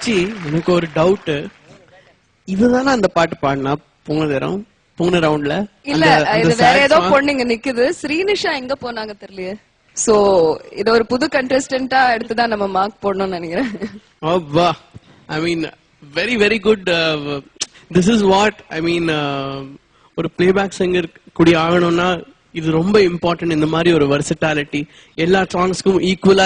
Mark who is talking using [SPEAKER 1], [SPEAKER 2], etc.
[SPEAKER 1] மச்சி எனக்கு ஒரு டவுட், இதுதானே அந்த பாட்டு பாடினா போன ரவுண்ட்ல?
[SPEAKER 2] இல்ல, இது வேற ஏதோ பொண்ணு இங்க நிக்குது. ஸ்ரீனிஷா எங்க போனாங்க தெரியலையே. சோ இது ஒரு புது கண்டெஸ்டன்ட்டா எடுத்துதான் நம்ம மார்க் போடணும்னு நினைக்கிறேன்.
[SPEAKER 1] அப்பா, I mean very very good. This is what I mean. ஒரு பிளேபேக் சிங்கர் கூடி ஆகணும்னா இது ரொம்ப இம்பார்ட்டன்ட். இந்த மாதிரி ஒரு வெர்சட்டாலிட்டி எல்லா சாங்ஸ்க்கும் ஈக்குவலா